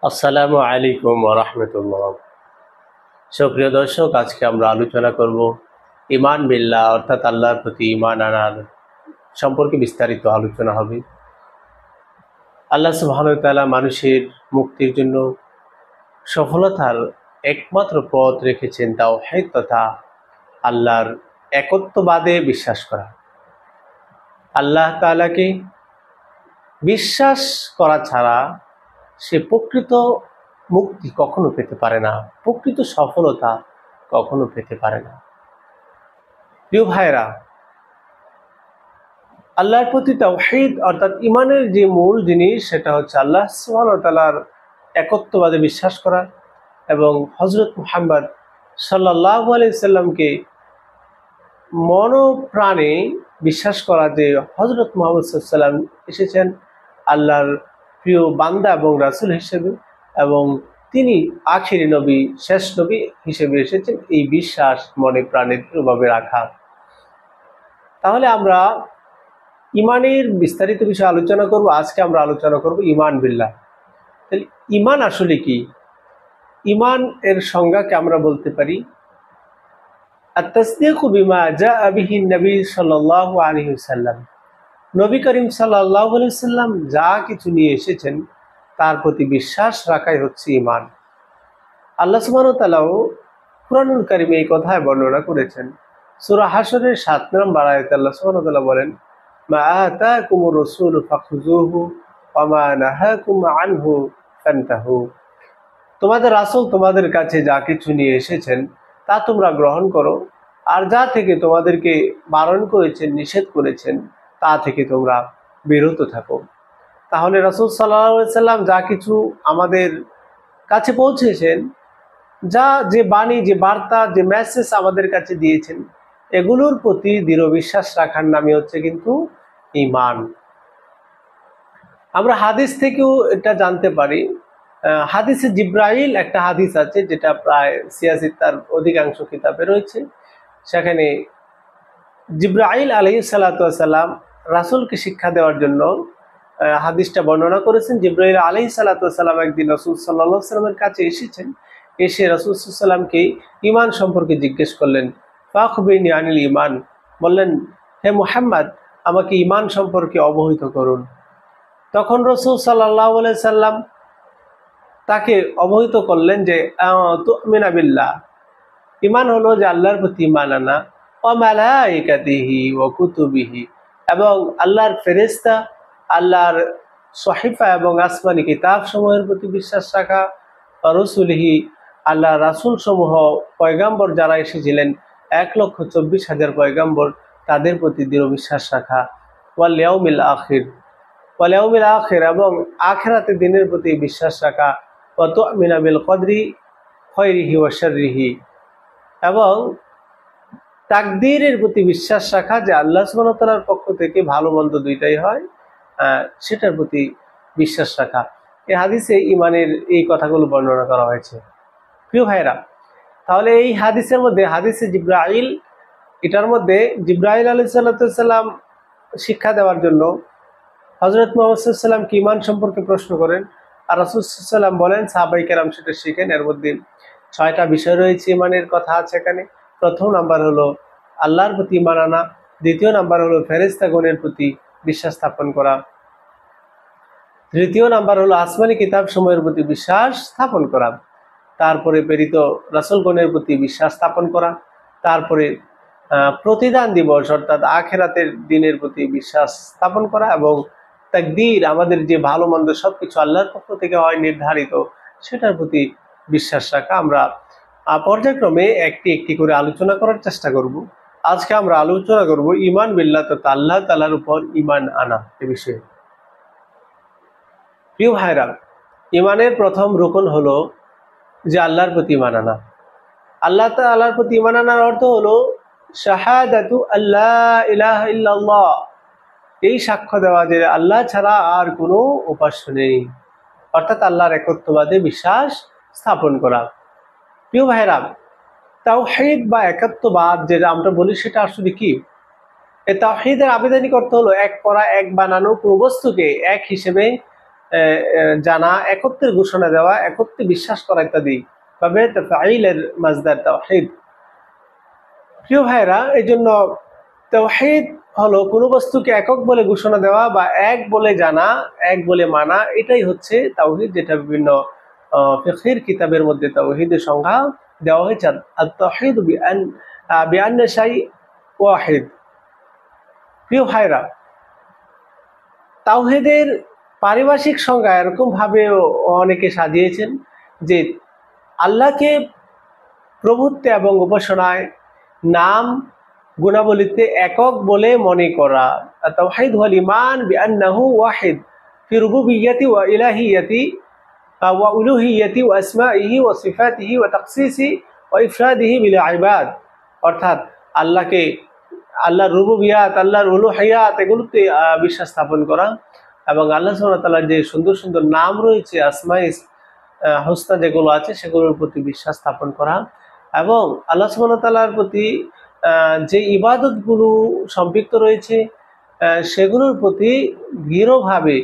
আসসালামু আলাইকুম ওয়া রাহমাতুল্লাহ। সুপ্রিয় দর্শক, আজকে আমরা আলোচনা করব ঈমান বিল্লাহ অর্থাৎ আল্লাহর প্রতি ঈমান আনার সম্পর্কে বিস্তারিত আলোচনা হবে। আল্লাহ সুবহানাহু ওয়া তাআলা মানুষের মুক্তির জন্য সফলতার একমাত্র পথ রেখেছেন তাওহীদ তথা আল্লাহর একত্ববাদে বিশ্বাস করা। আল্লাহ তাআলাকে বিশ্বাস করা ছাড়া সে প্রকৃত মুক্তি কখনো পেতে পারে না, প্রকৃত সফলতা কখনো পেতে পারে না। প্রিয় ভাইরা, আল্লাহর প্রতি তাওহীদ অর্থাৎ ইমানের যে মূল জিনিস সেটা হচ্ছে আল্লাহ সুবহানাহু ওয়া তাআলার একত্ববাদে বিশ্বাস করা এবং হযরত মুহাম্মদ সাল্লাল্লাহু আলাইহি সাল্লামকে মনোপ্রাণে বিশ্বাস করা যে হযরত মুহাম্মদ সাল্লাল্লাহু আলাইহি সাল্লাম এসেছেন আল্লাহর প্রিয় বান্দা এবং রাসূল হিসেবে, এবং তিনি আখিরি নবী, শেষ নবী হিসেবে এসেছেন, এই বিশ্বাস মনে প্রাণে দৃঢ়ভাবে রাখা। তাহলে আমরা ইমানের বিস্তারিত বিষয়ে আলোচনা করব। আজকে আমরা আলোচনা করব ঈমান বিল্লাহ। তাহলে ঈমান আসলে কি? ঈমান এর সংজ্ঞাকে আমরা বলতে পারি আত-তাসদীকু বিমা জাআ বিহি নবী সাল্লাল্লাহু আলাইহি ওয়াসাল্লাম। নবী করিম সাল্লাল্লাহু আলাইহি ওয়াসাল্লাম যা কিছু নিয়ে এসেছেন তার প্রতি বিশ্বাস রাখাই হচ্ছে ঈমান। আল্লাহ সুবহানাহু ওয়া তাআলা কুরআনুল কারীমে এই কথায় বর্ণনা করেছেন। সূরা হাশরের ৭ নম্বর আয়াতে আল্লাহ সুবহানাহু ওয়া তাআলা বলেন, মা আতাকুমুর রাসূলু ফাখুযুহু ওয়া মা নাহাকুম আনহু ফান্তাহু। তোমাদের রাসূল তোমাদের কাছে যা কিছু নিয়ে এসেছেন তা তোমরা গ্রহণ করো, আর যা থেকে তোমাদেরকে বারণ করেছেন, নিষেধ করেছেন, তা থেকে তোমরা বিরত থাকো। তাহলে রাসূল সাল্লাল্লাহু আলাইহি সাল্লাম যা কিছু আমাদের কাছে পৌঁছেছেন, যে বাণী, যে বার্তা, যে মেসেজ আমাদের কাছে দিয়েছেন, এগুলোর প্রতি দৃঢ় বিশ্বাস রাখার নামই হচ্ছে কিন্তু ঈমান। আমরা হাদিস থেকেও এটা জানতে পারি। হাদিসে জিব্রাইল একটা হাদিস আছে যেটা প্রায় ৮৬ তার অধিকাংশ কিতাবে রয়েছে। সেখানে জিব্রাইল আলাইহিস সালাতু ওয়াস সালাম রাসূলকে শিক্ষা দেওয়ার জন্য হাদিসটা বর্ণনা করেছেন। জিব্রাইল আলাইহিস সালাতু ওয়াস সালাম একদিন রাসূল সাল্লাল্লাহু আলাইহি ওয়াসাল্লামের কাছে এসেছেন। এসে রাসূল সাল্লাল্লাহু আলাইহি ওয়াসাল্লামকে ঈমান সম্পর্কে জিজ্ঞেস করলেন। ফাখবিরনি আনিল ঈমান, বললেন, হে মুহাম্মদ, আমাকে ঈমান সম্পর্কে অবহিত করুন। তখন রাসূল সাল্লাল্লাহু আলাইহি সাল্লাম তাকে অবহিত করলেন যে তুমিনা বিল্লাহ, ঈমান হলো যে আল্লাহর প্রতি ঈমান আনা, ওয়া মালাইকাতিহি ওয়া কুতুবিহি, এবং আল্লাহর ফেরেশতা, আল্লাহর সহিফা এবং আসমানি কিতাব সমূহের প্রতি বিশ্বাস রাখা, রসুলিহি, আল্লাহর রাসূল সমূহ, পয়গাম্বর যারা এসেছিলেন ১,২৪,০০০ পয়গাম্বর, তাদের প্রতি দৃঢ় বিশ্বাস রাখা, ওয়াল ইয়াউমিল আখির, এবং আখিরাতের দিনের প্রতি বিশ্বাস রাখা, ওয়া তুমিনা বিল কদরি খায়রিহি ওয়া শাররিহি, এবং তাকদীরের প্রতি বিশ্বাস রাখা যে আল্লাহ সুবহানাহু ওয়া তাআলার পক্ষ থেকে ভালো মন্দ দুইটাই হয়, সেটার প্রতি বিশ্বাস রাখা। এই হাদিসে ঈমানের এই কথাগুলো বর্ণনা করা হয়েছে। প্রিয় ভাইরা, তাহলে এই হাদিসের মধ্যে, হাদিসে জিব্রাইল, এটার মধ্যে জিব্রাইল আলাইহিস সালাম শিক্ষা দেওয়ার জন্য হযরত মুহাম্মদ সাল্লাল্লাহু আলাইহি ওয়াসাল্লাম কি ঈমান সম্পর্কে প্রশ্ন করেন, আর রাসূল সাল্লাল্লাহু আলাইহি ওয়াসাল্লাম বলেন সাহাবায়ে কেরাম সেটা শিখেন। এর মধ্যে ৬টা বিষয় রয়েছে ঈমানের কথা আছে এখানে। প্রথম নাম্বার হলো আল্লাহর প্রতি ঈমান আনা, দ্বিতীয় নাম্বার হলো ফেরেশতাগণের প্রতি বিশ্বাস স্থাপন করা, তৃতীয় নাম্বার হলো আসমানি কিতাব সমূহের প্রতি বিশ্বাস স্থাপন করা, তারপরে প্রেরিত রাসূলগণের প্রতি বিশ্বাস স্থাপন করা, তারপরে প্রতিদান দিবস অর্থাৎ আখিরাতের দিনের প্রতি বিশ্বাস স্থাপন করা, এবং তাকদীর, আমাদের যে ভালো মন্দ সবকিছু আল্লাহর পক্ষ থেকে হয় নির্ধারিত, সেটার প্রতি বিশ্বাস রাখা। আমরা পর্যায়ক্রমে একটি একটি করে আলোচনা করার চেষ্টা করব। আজকে আমরা আলোচনা করব ঈমান বিল্লাহ তথা আল্লাহ তাআলার উপর ঈমান আনা এ বিষয়ে। প্রিয় ভাইরা, ঈমানের প্রথম রুকন হলো যে আল্লাহর প্রতি ঈমান আনা। আল্লাহ তাআলার প্রতি ঈমান আনার অর্থ হলো শাহাদাতু আল্লা ইলাহা ইল্লাল্লাহ, এই সাক্ষ্য দেওয়া যে আল্লাহ ছাড়া আর কোনো উপাস্য নেই, অর্থাৎ আল্লাহর একত্ববাদে বিশ্বাস স্থাপন করা। প্রিয় ভাইরা, তাওহীদ বা একত্ববাদ যেটা আমরা বলি সেটা আসলে কি? এই তাওহীদের আবেদনিক অর্থ হলো এক করা, এক বানানো, কোনো বস্তুকে এক হিসেবে জানা, একত্বের ঘোষণা দেওয়া, একত্বে বিশ্বাস করা ইত্যাদি ভাবে তাফঈলের মাজদার তাওহীদ। প্রিয় ভাইরা, এই জন্য তাওহীদ হলো কোনো বস্তুকে একক বলে ঘোষণা দেওয়া বা এক বলে জানা, এক বলে মানা, এটাই হচ্ছে তাওহীদ, যেটা বিভিন্ন ফিকহের কিতাবের মধ্যে তাওহীদের সংজ্ঞা দেওয়া হয়েছে। আত-তাওহীদ বিআন্না শাই ওয়াহিদ। প্রিয় ভাইরা, তাওহীদের পারিভাষিক সংজ্ঞা এরকম ভাবে অনেকে সাজিয়েছেন যে আল্লাহকে প্রভুত্বে এবং উপাসনায়, নাম গুণাবলীতে একক বলে মনে করা। তাওহীদ ওয়াল ঈমান বিআন্নাহু ওয়াহিদ ফি রুবুবিয়্যাতি ওয়া ইলাহিয়্যাতি ওয়া উলুহিয়্যাতি ওয়া আসমাইহি ওয়া সিফাতিহি ওয়া তাখসিসি ওয়া ইফরাদিহি বিল ইবাদ। অর্থাৎ আল্লাহর রুবুবিয়াত, আল্লাহর উলুহিয়াত, এগুলোতে বিশ্বাস স্থাপন করা এবং আল্লাহ সুবহানাহু ওয়া তাআলার যে সুন্দর সুন্দর নাম রয়েছে, আসমায়ে হুসনা যেগুলো আছে, সেগুলোর প্রতি বিশ্বাস স্থাপন করা এবং আল্লাহ সুবহানাহু ওয়া তাআলার প্রতি যে ইবাদতগুলো সম্পৃক্ত রয়েছে সেগুলোর প্রতি দৃঢ়ভাবে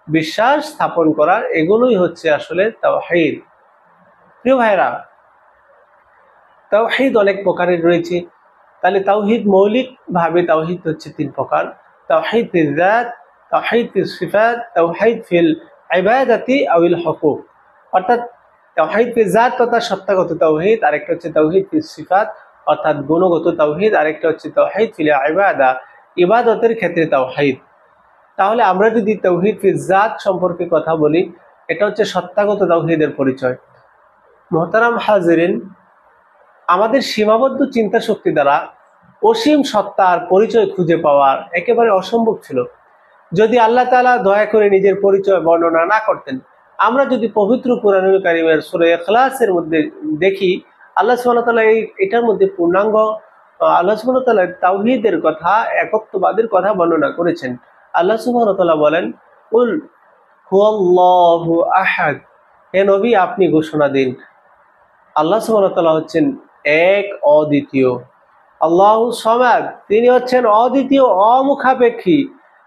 বিশ্বাস স্থাপন করা, এগুলোই হচ্ছে আসলে তাওহীদ। প্রিয় ভাইরা, তাওহীদ অনেক প্রকারের রয়েছে। তাহলে তাওহীদ মৌলিকভাবে তাওহীদ হচ্ছে তিন প্রকার: তাওহীদ ফিল যাত, তাওহীদ ফিল সিফাত, তাওহীদ ফিল ইবাদাতি আউল হুকুক। অর্থাৎ তাওহীদ ফিল যাত তথা সত্তাগত তাওহীদ, আরেকটা হচ্ছে তাওহীদ ফিল সিফাত অর্থাৎ গুণগত তাওহীদ, আরেকটা হচ্ছে তাওহীদ ফিল ইবাদা, ইবাদতের ক্ষেত্রে তাওহীদ। তাহলে আমরা যদি তাওহীদ ফিল যাত সম্পর্কে কথা বলি, এটা হচ্ছে সত্তাগত তাওহীদের পরিচয়। মুহতারাম হাজিরিন, আমাদের সীমাবদ্ধ চিন্তা শক্তি দ্বারা অসীম সত্তার পরিচয় খুঁজে পাওয়ার একেবারে অসম্ভব ছিল যদি আল্লাহ তাআলা দয়া করে নিজের পরিচয় বর্ণনা না করতেন। আমরা যদি পবিত্র কুরআনুল কারীমের সূরা ইখলাসের মধ্যে দেখি, আল্লাহ সুবহানাহু ওয়া তাআলা এটার মধ্যে পূর্ণাঙ্গ আল্লাহ সুবহানাহু ওয়া তাআলা তাওহীদের কথা, একত্ববাদের কথা বর্ণনা করেছেন। আল্লাহ সুবহানাহু ওয়া তাআলা বলেন, কুল হুয়াল্লাহু আহাদ, হে নবী আপনি ঘোষণা দিন আল্লাহ সুবহানাহু ওয়া তাআলা হচ্ছেন এক, অদ্বিতীয়। আল্লাহু সামাদ, তিনি হচ্ছেন অদ্বিতীয়, অমুখাপেক্ষী।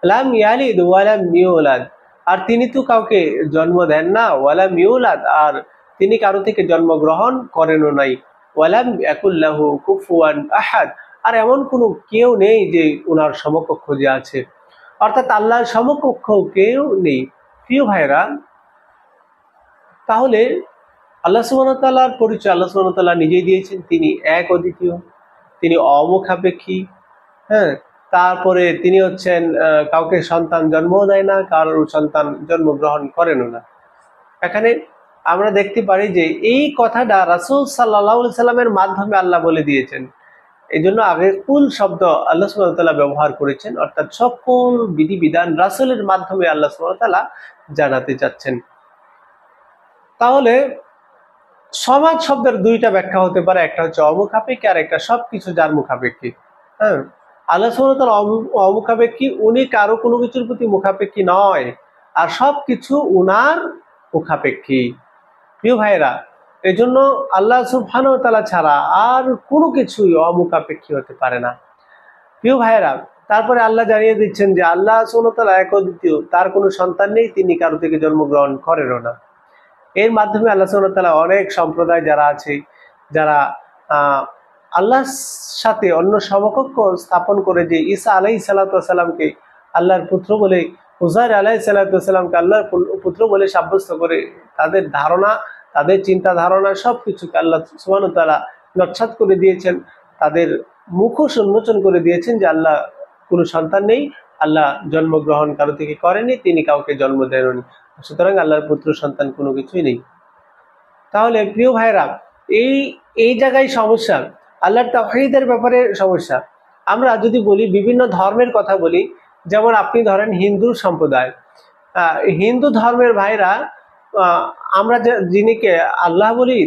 লাম ইয়ালিদ ওয়া লাম ইউলাদ, আর তিনি তো কাউকে জন্ম দেন না। ওয়ালাম ইউলাদ, আর তিনি কারো থেকে জন্মগ্রহণ করেনও নাই। ওয়ালাম ইয়াকুল লাহু কুফুয়ান আহাদ, আর এমন কোনো কেউ নেই যে ওনার সমকক্ষ যে আছে, অর্থাৎ আল্লাহর সমকক্ষ কেউ নেই। প্রিয় ভাইরা, তাহলে আল্লাহ সুবহানাহু ওয়া তাআলার পরিচয় আল্লাহ সুবহানাহু ওয়া তাআলা নিজেই দিয়েছেন। তিনি এক, অদ্বিতীয়, তিনি অমুখাপেক্ষী, হ্যাঁ, তারপরে তিনি হচ্ছেন কাউকে সন্তান জন্মও দেয় না, কারোর সন্তান জন্মগ্রহণ করেনও না। এখানে আমরা দেখতে পারি যে এই কথাটা রাসূল সাল্লাল্লাহু আলাইহি সাল্লামের মাধ্যমে আল্লাহ বলে দিয়েছেন। এই জন্য আগে কুল শব্দ আল্লাহ সুবহানাহু ওয়া তাআলা ব্যবহার করেছেন, অর্থাৎ সকল বিধিবিধান রাসূলের মাধ্যমে আল্লাহ সুবহানাহু ওয়া তাআলা জানাতে চাচ্ছেন। তাহলে সমাজ শব্দের দুইটা ব্যাখ্যা হতে পারে, একটা হচ্ছে অমুখাপেক্ষী আর একটা সবকিছু যার মুখাপেক্ষী। হ্যাঁ, আল্লাহ সুবহানাহু ওয়া তাআলা অমুখাপেক্ষী, উনি কারো কোনো কিছুর প্রতি মুখাপেক্ষী নয়, আর সবকিছু উনার মুখাপেক্ষী। প্রিয় ভাইরা, এই জন্য আল্লাহ সুবহানাহু ওয়া তাআলা ছাড়া আর কোনো কিছুই অমুখাপেক্ষী হতে পারে না। প্রিয় ভাইরা, তারপরে আল্লাহ জানিয়ে দিচ্ছেন যে আল্লাহ সুবহানাহু ওয়া তাআলা এক, অদ্বিতীয়, তার কোনো সন্তান নেই, তিনি কারো থেকে জন্মগ্রহণ করেনও না। এর মাধ্যমে আল্লাহ সুবহানাহু ওয়া তাআলা অনেক সম্প্রদায় যারা আছে, যারা আল্লাহর সাথে অন্য সমকক্ষ স্থাপন করে, যে ঈসা আলাইহিস সালাতু ওয়াস সালামকে আল্লাহর পুত্র বলে, উযাইর আলাইহিস সালাতু ওয়াস সালামকে আল্লাহর পুত্র বলে সাব্যস্ত করে, তাদের ধারণা, তাদের চিন্তা ধারণা সবকিছুকে আল্লাহ সুবহানাহু ওয়া তাআলা নস্যাৎ করে দিয়েছেন, তাদের মুখোশ উন্মোচন করে দিয়েছেন যে আল্লাহ কোনো সন্তান নেই, আল্লাহ জন্মগ্রহণ কারো থেকে করেনি, তিনি কাউকে জন্ম দেননি, সুতরাং আল্লাহর পুত্র সন্তান কোনো কিছুই নেই। তাহলে প্রিয় ভাইরা, এই জায়গায় সমস্যা, আল্লাহর তাওহীদের ব্যাপারে সমস্যা। আমরা যদি বলি বিভিন্ন ধর্মের কথা বলি, যেমন আপনি ধরেন হিন্দু সম্প্রদায়, হিন্দু ধর্মের ভাইরা, আমরা যিনিকে আল্লাহ বলি,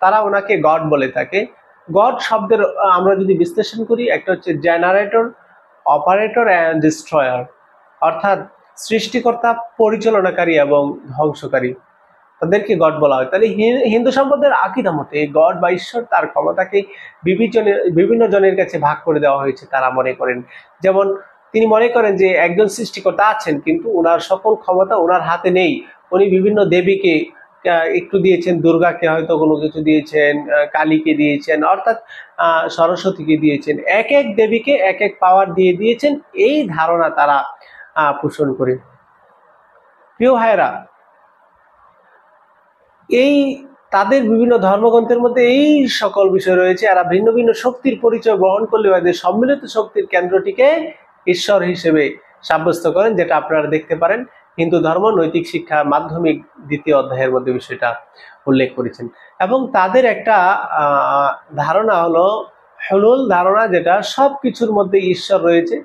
তারা ওনাকে গড বলে থাকে। গড শব্দের আমরা যদি বিশ্লেষণ করি, একটা হচ্ছে জেনারেটর, অপারেটর অ্যান্ড ডিস্ট্রয়ার, অর্থাৎ সৃষ্টিকর্তা, পরিচালনাকারী এবং ধ্বংসকারী, তাদেরকে গড বলা হয়। তাহলে হিন্দু সম্প্রদায়ের আকীদা মতে গড বা ঈশ্বর তার ক্ষমতাকে বিভিন্ন জনের কাছে ভাগ করে দেওয়া হয়েছে। তারা মনে করেন, যেমন তিনি মনে করেন যে একজন সৃষ্টিকর্তা আছেন, কিন্তু ওনার সকল ক্ষমতা ওনার হাতে নেই। উনি বিভিন্ন দেবীকে একটু দিয়েছেন, দুর্গাকে হয়তো কোনো কিছু দিয়েছেন, কালীকে দিয়েছেন, অর্থাৎ সরস্বতীকে দিয়েছেন, এক এক দেবীকে এক এক পাওয়ার দিয়ে দিয়েছেন, এই ধারণা তারা পোষণ করে। প্রিয় ভাইরা, এই তাদের বিভিন্ন ধর্মগ্রন্থের মধ্যে এই সকল বিষয় রয়েছে। এরা ভিন্ন ভিন্ন শক্তির পরিচয় বহন করলেও এদের সম্মিলিত শক্তির কেন্দ্রটিকে ঈশ্বর হিসেবে সাব্যস্ত করেন, যেটা আপনারা দেখতে পারেন হিন্দু ধর্ম নৈতিক শিক্ষা মাধ্যমিক 2য় অধ্যায়ের মধ্যে বিষয়টা উল্লেখ করেছেন। এবং তাদের একটা ধারণা হলো হুলুল ধারণা, যেটা সব কিছুর মধ্যে ঈশ্বর রয়েছে।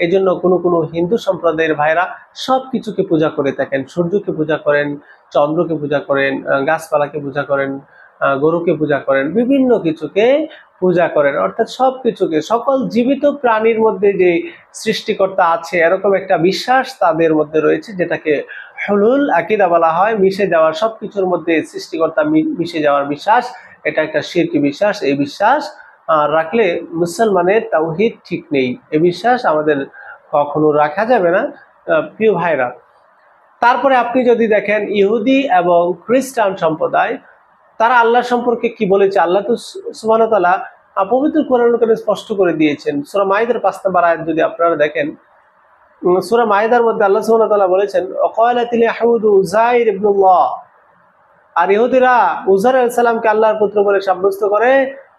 এই জন্য কোনো কোনো হিন্দু সম্প্রদায়ের ভাইরা সব কিছুকে পূজা করে থাকেন। সূর্যকে পূজা করেন, চন্দ্রকে পূজা করেন, গাছপালাকে পূজা করেন, গরুকে পূজা করেন, বিভিন্ন কিছুকে পূজা করেন, অর্থাৎ সব কিছুকে, সকল জীবিত প্রাণীর মধ্যে যে সৃষ্টিকর্তা আছে এরকম একটা বিশ্বাস তাদের মধ্যে রয়েছে, যেটাকে হুলুল আকীদা বলা হয়। মিশে যাওয়ার, সবকিছুর মধ্যে সৃষ্টিকর্তা মিশে যাওয়ার বিশ্বাস, এটা একটা শিরকি বিশ্বাস। এই বিশ্বাস রাখলে মুসলমানের তাওহীদ ঠিক নেই, এই বিশ্বাস আমাদের কখনো রাখা যাবে না প্রিয় ভাইরা। তারপরে আপনি যদি দেখেন ইহুদি এবং খ্রিস্টান সম্প্রদায়, তারা আল্লাহ সম্পর্কে কি বলেছে, আল্লাহ তো সুবহানাহু ওয়া তাআলা পবিত্র কোরআনে স্পষ্ট করে দিয়েছেন। সূরা মাইদার 5 নম্বর আয়াত যদি আপনারা দেখেন, সূরা মাইদার মধ্যে আল্লাহ সুবহানাহু ওয়া তাআলা বলেছেন ওয়াকালাতিল ইয়াহুদু উযাইর ইবনুল্লাহ, আর ইহুদিরা উযাইর আলাইহিস সালামকে আল্লাহর পুত্র বলে সাব্যস্ত করে।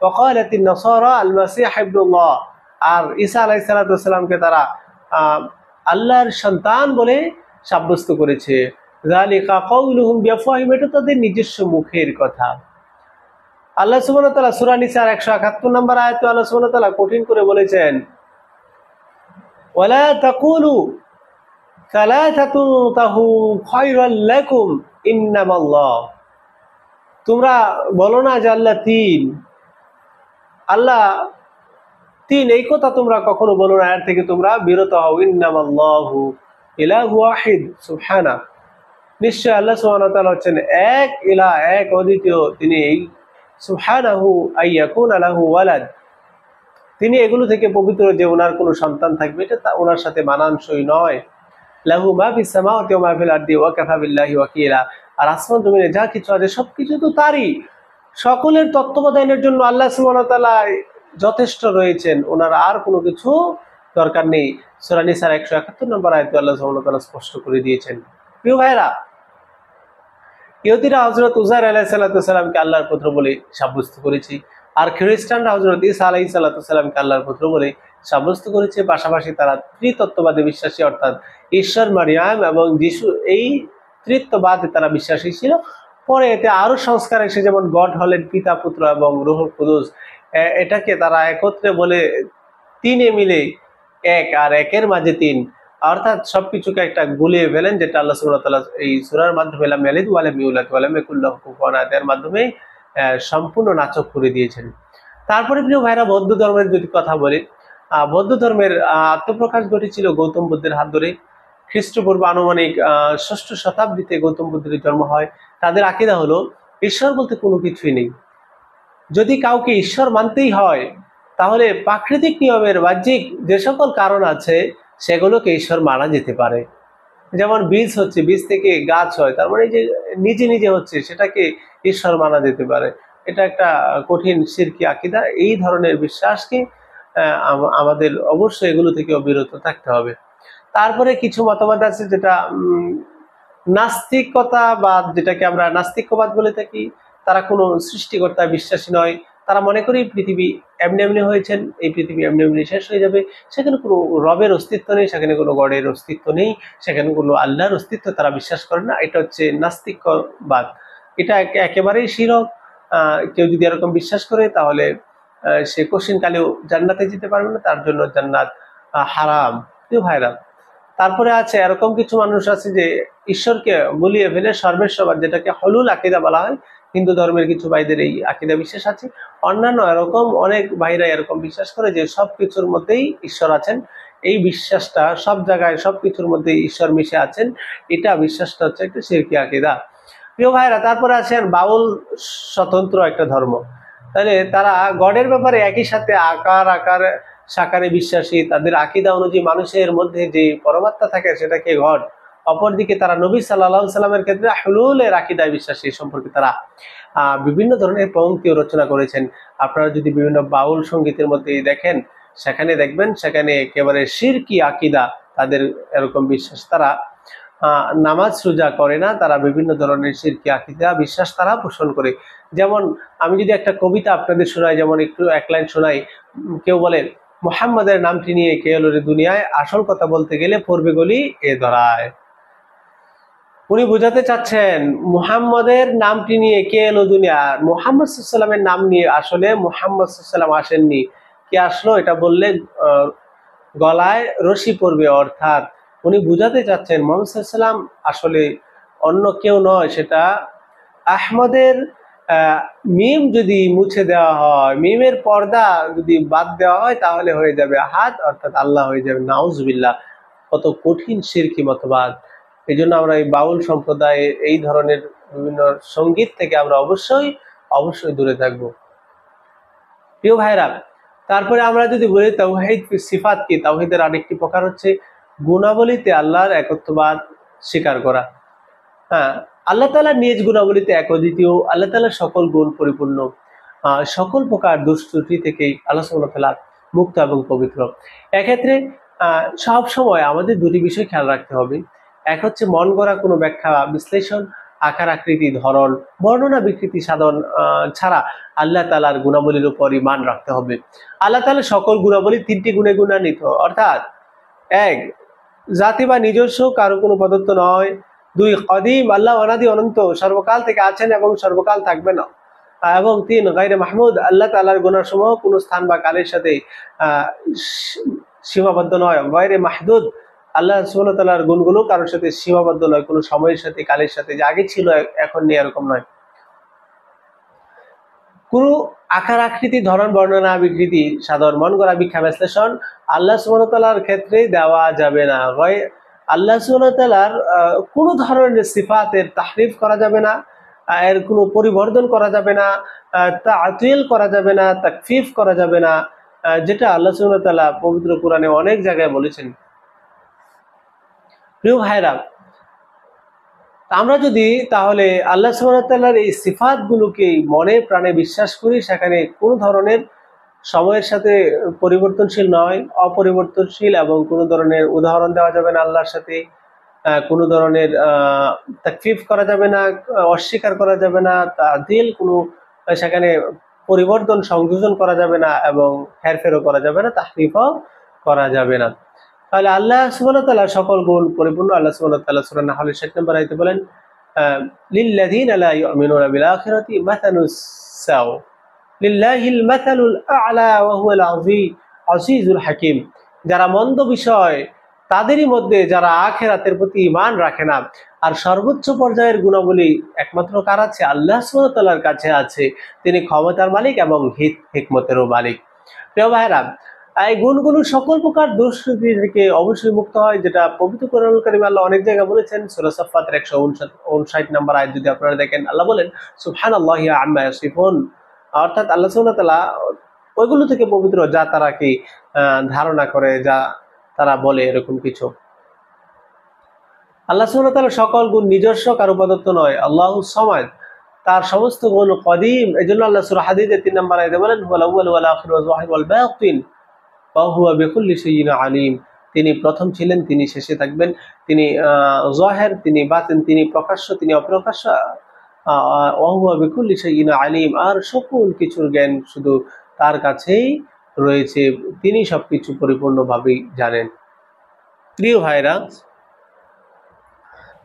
ওয়াকালাতিন নাসারা আল মাসীহ ইবনুল্লাহ, আর ঈসা আলাইহিস সালামকে তারা আল্লাহর সন্তান বলে সাব্যস্ত করেছে। যালিকা কাউলুহুম বিআফওয়াহিহিম, এটা তাদের নিজস্ব মুখের কথা। আল্লাহ সুবহানাহু ওয়া তাআলা সূরা নিসার 171 নম্বর আয়াতে আল্লাহ সুবহানাহু ওয়া তাআলা কঠিন করে বলেছেন ওয়ালা তাকুলু সালাসাতুন তাহু খায়রাল লাকুম ইন্নামাল্লাহ, তোমরা বলো না যে আল্লাহ 3, আল্লাহ 3, এই কথা তোমরা কখনো বলো না, এর থেকে তোমরা বিরত হও। ইন্নামাল্লাহু ইলাহু ওয়াহিদ সুবহানা, নিশ্চয় আল্লাহ সুবহানাহু ওয়া তাআলা হচ্ছেন এক ইলাহ, এক অদ্বিতীয়, তিনি সুবহানাহু আইয়াকুনা লাহু ওয়ালাদ, তিনি এগুলো থেকে পবিত্র যে ওনার কোনো সন্তান থাকবে, এটা ওনার সাথে মানানসই নয়। লাহু মা ফিস সামাওয়াতি ওয়া মা ফিল আরদি ওয়া কাফা বিল্লাহি ওয়াকিলা, আর আসমান জমিনে যা কিছু আছে সবকিছু তো তারই, সকলের তত্ত্বাবধানের জন্য আল্লাহ সুবহানাহু ওয়া তাআলা যথেষ্ট রয়েছেন, ওনার আর কোনো কিছু দরকার নেই। সূরা নিসার 171 নম্বর আয়াতে আল্লাহ সুবহানাহু ওয়া তাআলা স্পষ্ট করে দিয়েছেন। প্রিয় ভাইরা, ইহুদিরা হযরত উযাইর আলাইহিস সালামকে আল্লাহর পুত্র বলে সাব্যস্ত করেছে, আর খ্রিস্টানরা হযরত ঈসা আলাইহিস সালামকে আল্লাহর পুত্র বলে সাব্যস্ত করেছে। পাশাপাশি তারা ত্রিতত্ত্ববাদে বিশ্বাসী, অর্থাৎ ঈশ্বর, মারিয়াম এবং যিশু, এই ত্রিত্ববাদে তারা বিশ্বাসী ছিল। পরে এতে আরো সংস্কার এসে, যেমন গড হলেন পিতা, পুত্র এবং রূহুল কুদুস, এটাকে তারা একত্রে বলে 3 মিলে এক, আর একের মাঝে 3, অর্থাৎ সবকিছুকে একটা গুলিয়ে ফেলেন, যেটা আল্লাহ সুবহানাহু ওয়া তাআলা এই সূরার মাধ্যমে লাম ইয়ালিদ ওয়া লাম ইউলাদ ওয়া লাম ইয়াকুল লাহু কুফুয়ান আহাদের মাধ্যমে সম্পূর্ণ নাচক করে দিয়েছেন। তারপরে প্রিয় ভাইরা, বৌদ্ধ ধর্মের যদি কথা বলি, বৌদ্ধ ধর্মের আত্মপ্রকাশ ঘটেছিল গৌতম বুদ্ধের হাত ধরে। খ্রিস্টপূর্ব আনুমানিক 6ষ্ঠ শতাব্দীতে গৌতম বুদ্ধের জন্ম হয়। তাদের আকীদা হলো ঈশ্বর বলতে কোনো কিছুই নেই। যদি কাউকে ঈশ্বর মানতেই হয়, তাহলে প্রাকৃতিক নিয়মের বাহ্যিক যে সকল কারণ আছে সেগুলোকে ঈশ্বর মানা যেতে পারে। যেমন বীজ হচ্ছে, বীজ থেকে গাছ হয়, তার মানে যে নিজে নিজে হচ্ছে, সেটাকে ঈশ্বর মানা যেতে পারে। এটা একটা কঠিন শিরকি আকীদা। এই ধরনের বিশ্বাসকে আমাদের অবশ্যই এগুলো থেকে বিরত থাকতে হবে। তারপরে কিছু মতবাদ আছে যেটা নাস্তিকতা, বা যেটাকে আমরা নাস্তিকবাদ বলে থাকি। তারা কোনো সৃষ্টিকর্তায় বিশ্বাসী নয়, তারা মনে করি পৃথিবী এমনি এমনি হয়েছেন, এই পৃথিবী এমনি এমনি শেষ হয়ে যাবে, সেখানে কোনো রবের অস্তিত্ব নেই, সেখানে কোনো গডের অস্তিত্ব নেই, সেখানে কোনো আল্লাহর অস্তিত্ব তারা বিশ্বাস করে না। এটা হচ্ছে নাস্তিকবাদ। এটা একেবারেই শিরক। কেউ যদি এরকম বিশ্বাস করে, তাহলে সে কশিনকালেও জান্নাতে যেতে পারবে না, তার জন্য জান্নাত হারাম। প্রিয় ভাইরা, তারপরে আছে এরকম কিছু মানুষ আছে যে ঈশ্বরকে গুলিয়ে ফেলে সর্বেশ্বর, যেটাকে হুলুল আকীদা বলা হয়। হিন্দু ধর্মের কিছু ভাইদের এই আকীদা বিশ্বাস আছে। অন্যান্য এরকম অনেক ভাইরা এরকম বিশ্বাস করে যে সবকিছুর মধ্যেই ঈশ্বর আছেন। এই বিশ্বাসটা সব জায়গায় সবকিছুর মধ্যে ঈশ্বর মিশে আছেন, এটা বিশ্বাসটা হচ্ছে একটা শিরকি আকীদা। প্রিয় ভাইরা, তারপরে আছেন বাউল স্বতন্ত্র একটা ধর্ম। তাহলে তারা গডের ব্যাপারে একই সাথে আকার সাকারে বিশ্বাসী, তাদের আকীদা অনুযায়ী মানুষের মধ্যে যে পরমাত্মা থাকে সেটাকে ঘট। অপরদিকে তারা নবী সাল্লাল্লাহু আলাইহি সাল্লামের ক্ষেত্রে হুলুলের আকীদায় বিশ্বাসী সম্পর্কে তারা বিভিন্ন ধরনের পংক্তিও রচনা করেছেন। আপনারা যদি বিভিন্ন বাউল সঙ্গীতের মধ্যে দেখেন, সেখানে দেখবেন সেখানে একেবারে শিরকি আকীদা, তাদের এরকম বিশ্বাস। তারা নামাজ রোজা করে না, তারা বিভিন্ন ধরনের শিরকি আকীদা বিশ্বাস তারা পোষণ করে। যেমন আমি যদি একটা কবিতা আপনাদের শোনাই, যেমন একটু এক লাইন শোনাই। কেউ বলেন, মুহাম্মাদের নামটি নিয়ে কে এলো রে দুনিয়ায়, আসল কথা বলতে গেলে পড়বে গলি এ ধরায়। উনি বোঝাতে চাচ্ছেন মুহাম্মাদের নামটি নিয়ে কে এলো দুনিয়া, মুহাম্মদ সাল্লাল্লাহু আলাইহি ওয়াসাল্লামের নাম নিয়ে আসলে মুহাম্মদ সাল্লাল্লাহু আলাইহি ওয়াসাল্লাম আসেননি। কে আসলো এটা বললে গলায় রশি পড়বে, অর্থাৎ উনি বুঝাতে চাচ্ছেন মুহাম্মদ সাল্লাল্লাহু আলাইহি ওয়াসাল্লাম আসলে অন্য কেউ নয়। সেটা আহমদের মিম যদি মুছে দেওয়া হয়, মিমের পর্দা যদি বাদ দেওয়া হয়, তাহলে হয়ে যাবে আহাদ, অর্থাৎ আল্লাহ হয়ে যাবে। নাউজুবিল্লাহ, কত কঠিন শিরকি মতবাদ। এই জন্য আমরা এই বাউল সম্প্রদায়ে এই ধরনের বিভিন্ন সঙ্গীত থেকে আমরা অবশ্যই দূরে থাকবো। প্রিয় ভাইরা, তারপরে আমরা যদি বলি তাওহীদ সিফাত কি, তাওহীদের আরেকটি প্রকার হচ্ছে গুণাবলীতে আল্লাহর একত্ববাদ স্বীকার করা। হ্যাঁ, আল্লাহ তাআলার নিজ গুণাবলীতে এক অদ্বিতীয়, আল্লাহ তাআলার সকল গুণ পরিপূর্ণ, সকল প্রকার দোষ ত্রুটি থেকে আল্লাহ সুবহানাহু ওয়া তাআলা মুক্ত এবং পবিত্র। এক্ষেত্রে সব সময় আমাদের দুটি বিষয় খেয়াল রাখতে হবে। এক হচ্ছে মন গড়া কোনো ব্যাখ্যা বিশ্লেষণ, আকার আকৃতি ধরন বর্ণনা বিকৃতি সাধন ছাড়া আল্লাহ তাআলার গুণাবলীর উপর ঈমান রাখতে হবে। আল্লাহ তাআলার সকল গুণাবলী তিনটি গুণে গুণান্বিত, অর্থাৎ এক, জাতি বা নিজস্ব কারো কোনো পদার্থ নয়। দুই, কদিম, আল্লাহ অনাদি অনন্ত, সর্বকাল থেকে আছেন এবং সর্বকাল থাকবেন। এবং তিন, গায়রে মাহমুদ, আল্লাহ তাআলার গুণসমূহ কোনো স্থান বা কালের সাথে সীমাবদ্ধ নয়। গায়রে মাহদুদ, আল্লাহ সুবহানাহু ওয়া তাআলার গুণগুলো কারোর সাথে সীমাবদ্ধ নয়, কোনো সময়ের সাথে কালের সাথে, যে আগে ছিল এখন নেই এরকম নয়। কোনো আকার আকৃতি ধরন বর্ণনা বিকৃতি সাধন মন গড়া ব্যাখ্যা বিশ্লেষণ আল্লাহ সুবহানাহু ওয়া তাআলার ক্ষেত্রে দেওয়া যাবে না। আল্লাহ সুবহানাহু ওয়া তাআলার কোনো ধরনের সিফাতের তাহরিফ করা যাবে না, এর কোনো পরিবর্তন করা যাবে না, তা'তিল করা যাবে না, তাকফিফ করা যাবে না, যেটা আল্লাহ সুবহানাহু ওয়া তাআলা পবিত্র কোরআনে অনেক জায়গায় বলেছেন। প্রিয় ভাইরা, আমরা যদি তাহলে আল্লাহ সুবহানাহু ওয়া তাআলার এই সিফাতগুলোকে মনে প্রাণে বিশ্বাস করি, সেখানে কোনো ধরনের সময়ের সাথে পরিবর্তনশীল নয়, অপরিবর্তনশীল, এবং কোনো ধরনের উদাহরণ দেওয়া যাবে না আল্লাহর সাথে, কোনো ধরনের তাকফিফ করা যাবে না, অস্বীকার করা যাবে না, তা'দিল কোনো সেখানে পরিবর্তন সংযোজন করা যাবে না, এবং হেরফেরও করা যাবে না, তাহরিফও করা যাবে না। তাহলে আল্লাহ সুবহানাহু ওয়া তাআলা সকল গুণ পরিপূর্ণ। আল্লাহ সুবহানাহু ওয়া তাআলা সূরা নাহলের 60 নম্বর আয়াতে বলেন, লিল্লাযীনা লা ইউমিনুনা বিল আখিরাতি মাসালুস সাও লিল্লাহিল মাসালুল আ'লা ওয়া হুয়াল আজিজুল হাকীম। যারা মন্দ বিষয় তাদেরই মধ্যে যারা আখিরাতের প্রতি ঈমান রাখে না। আর সর্বোচ্চ পর্যায়ের গুণাবলী একমাত্র কার আছে? আল্লাহ সুবহানাহু ওয়া তাআলার কাছে আছে। তিনি ক্ষমতার মালিক এবং হিকমতেরও মালিক। প্রিয় ভাইরা, এই গুণগুলো সকল প্রকার দোষ থেকে অবশ্যই মুক্ত হয়, যেটা পবিত্র কোরআনুল কারীমে আল্লাহ অনেক জায়গায় বলেছেন। সূরা সাফফাতের 159 নম্বর আয়াত যদি আপনারা দেখেন, আল্লাহ বলেন সুবহানাল্লাহি আম্মা ইয়াসিফুন, অর্থাৎ আল্লাহ সুবহানাহু ওয়া তাআলা ওইগুলো থেকে পবিত্র যা তারা কি ধারণা করে, যা তারা বলে, এরকম কিছু। আল্লাহ সুবহানাহু ওয়া তাআলা সকল গুণ নিজস্ব, কারো প্রদত্ত নয়। আল্লাহুস সামাদ, তার সমস্ত গুণ কদিম। এজন্য আল্লাহ সূরা হাদীদের 3 নম্বর আয়াতে বলেন হুয়াল আউয়ালু ওয়াল আখিরু ওয়াল যাহিরু ওয়াল বাতিন ওয়া হুয়া বিকুল্লি শাইইন আলিম। তিনি প্রথম ছিলেন, তিনি শেষে থাকবেন, তিনি যাহির, তিনি বাতিন, তিনি প্রকাশ্য, তিনি অপ্রকাশ্য। ওয়া হুয়া বিকুল্লি শাইইন আলিম, আর সকল কিছুর জ্ঞান শুধু তার কাছেই রয়েছে, তিনি সবকিছু পরিপূর্ণভাবে জানেন। প্রিয় ভাইরা,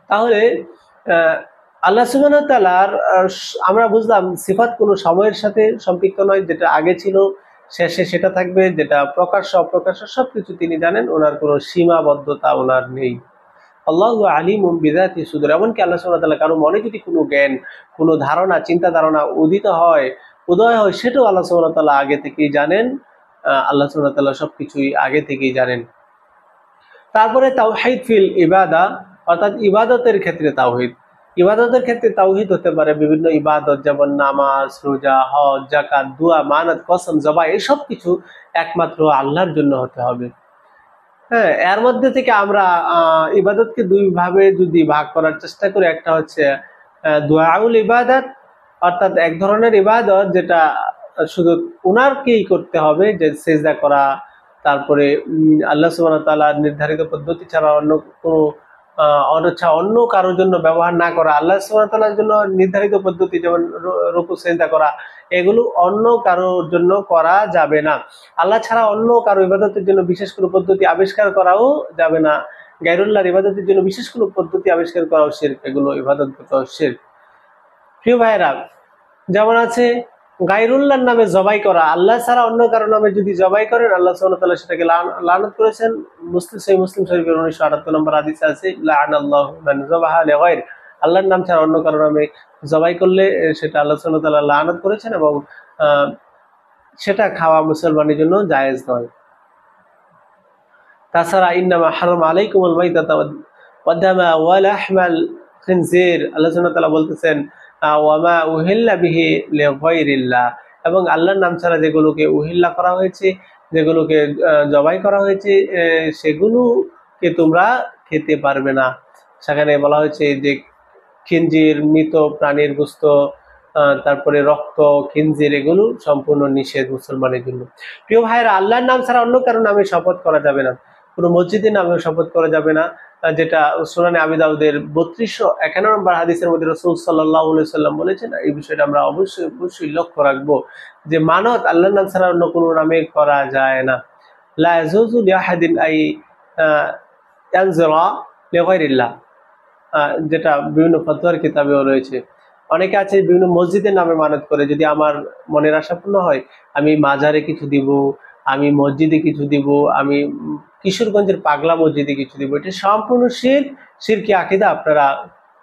তাহলে আল্লাহ সুবহানাহু ওয়া তাআলার আমরা বুঝলাম সিফাত কোনো সময়ের সাথে সম্পৃক্ত নয়, যেটা আগে ছিল শেষে সেটা থাকবে, যেটা প্রকাশ্য অপ্রকাশ্য সবকিছু তিনি জানেন, ওনার কোনো সীমাবদ্ধতা ওনার নেই। আল্লাহু আলিমুম বিযাতি সুদূর, এমনকি আল্লাহ সুবহানাহু ওয়া তাআলা কারো মনে যদি কোনো জ্ঞান, কোনো ধারণা, চিন্তা ধারণা উদয় হয়, সেটাও আল্লাহ সুবহানাহু ওয়া তাআলা আগে থেকেই জানেন। আল্লাহ সুবহানাহু ওয়া তাআলা সবকিছুই আগে থেকেই জানেন। তারপরে তাওহীদ ফিল ইবাদা, অর্থাৎ ইবাদতের ক্ষেত্রে তাওহীদ। ইবাদতের ক্ষেত্রে তাওহীদ হতে পারে বিভিন্ন ইবাদত, যেমন নামাজ, রোজা, হজ, যাকাত, দোয়া, মানত, কসম, জবাই, এসব কিছু একমাত্র আল্লাহর জন্য হতে হবে। হ্যাঁ, এর মধ্যে থেকে আমরা ইবাদতকে দুই ভাবে যদি ভাগ করার চেষ্টা করি, একটা হচ্ছে দুআউল ইবাদত, অর্থাৎ এক ধরনের ইবাদত যেটা শুধু উনারকেই করতে হবে, যে সেজদা করা, তারপরে আল্লাহ সুবহানাহু ওয়া তাআলার নির্ধারিত পদ্ধতি ছাড়া অন্য কোনো অন্য কারোর জন্য ব্যবহার না করা, আল্লাহ সুবহানাহু ওয়া তাআলার জন্য নির্ধারিত পদ্ধতি যেমন রুকু সেজদা করা, এগুলো অন্য কারোর জন্য করা যাবে না। আল্লাহ ছাড়া অন্য কারো ইবাদতের জন্য বিশেষ কোনো পদ্ধতি আবিষ্কার করাও যাবে না। গায়রুল্লাহর ইবাদতের জন্য বিশেষ কোনো পদ্ধতি আবিষ্কার করাও শিরক, এগুলো ইবাদতগত শিরক। প্রিয় ভাইয়েরা, যেমন আছে গায়রুল্লাহর নামে জবাই করা, আল্লাহ ছাড়া অন্য কারো নামে যদি জবাই করেন, আল্লাহ সুবহানাহু ওয়া তাআলা সেটাকে লানত করেছেন। মুসলিম শরীফের 978 নম্বর হাদিসে আছে, লাআনাল্লাহু মান যাবাহা লিগায়র, আল্লাহর নাম ছাড়া অন্য কারো নামে জবাই করলে সেটা আল্লাহ সুবহানাহু ওয়া তাআলা লানত করেছেন, এবং সেটা খাওয়া মুসলমানের জন্য জায়েজ নয়। তাছাড়া ইন্নামা হারামা আলাইকুমুল মাইতাতা ওয়াদ দামা ওয়া লাহমাল খিনজির, আল্লাহ সুবহানাহু ওয়া তাআলা বলতেছেন ওয়ামা উহিল্লা বিহি লিগায়রিল্লাহ, এবং আল্লাহর নাম ছাড়া যেগুলোকে উহিল্লা করা হয়েছে, যেগুলোকে জবাই করা হয়েছে, সেগুলোকে তোমরা খেতে পারবে না। সেখানে বলা হয়েছে যে খিনজির, মৃত প্রাণীর গোশত, তারপরে রক্ত, খিনজির, এগুলো সম্পূর্ণ নিষেধ মুসলমানের জন্য। প্রিয় ভাইয়েরা, আল্লাহর নাম ছাড়া অন্য কারো নামে শপথ করা যাবে না, কোনো মসজিদের নামে শপথ করা যাবে না, যেটা সুনানে আবি দাউদের 3251 নম্বর হাদিসের মধ্যে রাসূল সাল্লাল্লাহু আলাইহি সাল্লাম বলেছেন। এই বিষয়টা আমরা অবশ্যই লক্ষ্য রাখবো, যে মানত আল্লাহর নাম ছাড়া অন্য কোনো নামে করা যায় না। লা ইয়াজুজু লিআহাদিন আই ইয়ানযিরা লিগায়রিল্লাহ, যেটা বিভিন্ন ফতোয়ার কিতাবেও রয়েছে। অনেকে আছে বিভিন্ন মসজিদের নামে মানত করে, যদি আমার মনের আশা পূর্ণ হয়, আমি মাজারে কিছু দিব, আমি মসজিদে কিছু দিব, আমি কিশোরগঞ্জের পাগলা মসজিদে কিছু দিব, এটা সম্পূর্ণ শিরকি আকীদা। আপনারা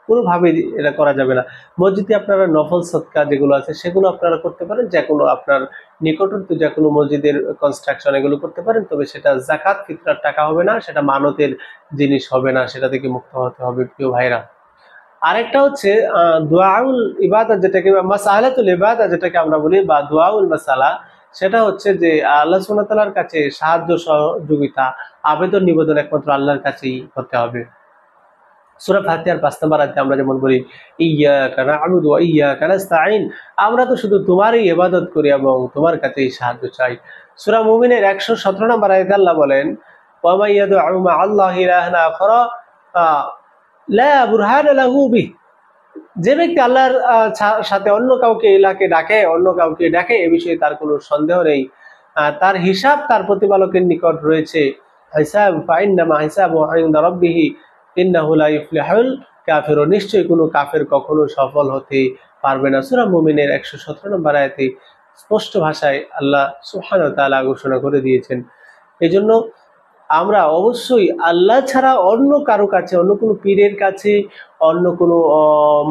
কোনোভাবেই এটা করা যাবে না। মসজিদে আপনারা নফল সদকা যেগুলো আছে সেগুলো আপনারা করতে পারেন, যে কোনো আপনার নিকটবর্তী যে কোনো মসজিদের কনস্ট্রাকশন এগুলো করতে পারেন, তবে সেটা যাকাত ফিতরার টাকা হবে না, সেটা মানতের জিনিস হবে না, সেটা থেকে মুক্ত হতে হবে প্রিয় ভাইরা। আরেকটা হচ্ছে দুআউল ইবাদত, যেটাকে মাসআলাতুল ইবাদত যেটাকে আমরা বলি, বা দুআউল মাসালা, সেটা হচ্ছে যে আল্লাহ সুবহানাহু ওয়া তাআলার কাছে সাহায্য সহযোগিতা, আবেদন নিবেদন একমাত্র আল্লাহর কাছেই হতে হবে। সূরা ফাতিহার 5 নম্বর আয়াতে আমরা যেমন বলি, ইয়্যাকা না'বুদু ওয়া ইয়্যাকা নাস্তাঈন, আমরা তো শুধু তোমারই ইবাদত করি এবং তোমার কাছেই সাহায্য চাই। সূরা মুমিনের 117 নম্বর আয়াতে আল্লাহ বলেন, ওয়া মান ইয়াদউ মা'আল্লাহি ইলাহান আখরা লা বুরহানা লাহু বিহি, যে ব্যক্তি আল্লাহর সাথে অন্য কাউকে ইলাকে ডাকে, অন্য কাউকে ডাকে, এ বিষয়ে তার কোনো সন্দেহ নেই, তার হিসাব তার প্রতিপালকের নিকট রয়েছে। হিসাব ফাইন্নামা হিসাবু ইনদা রাব্বিহি ইন্নাহু লা ইফলিহুল কাফিরুন, নিশ্চয়ই কোনো কাফের কখনো সফল হতে পারবে না। সূরা মুমিনের 117 নম্বর আয়াতে স্পষ্ট ভাষায় আল্লাহ সুবহানাহু ওয়া তাআলা ঘোষণা করে দিয়েছেন। এজন্য আমরা অবশ্যই আল্লাহ ছাড়া অন্য কারো কাছে, অন্য কোনো পীরের কাছে, অন্য কোনো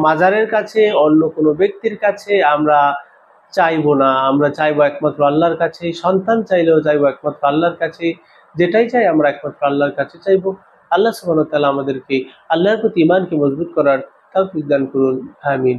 মাজারের কাছে, অন্য কোনো ব্যক্তির কাছে আমরা চাইবো না। আমরা চাইবো একমাত্র আল্লাহর কাছে। সন্তান চাইলেও চাইবো একমাত্র আল্লাহর কাছে। যেটাই চাই আমরা একমাত্র আল্লাহর কাছে চাইবো। আল্লাহ সুবহানাহু ওয়া তাআলা আমাদেরকে আল্লাহর প্রতি ঈমানকে মজবুত করার তৌফিক দান করুন। আমিন।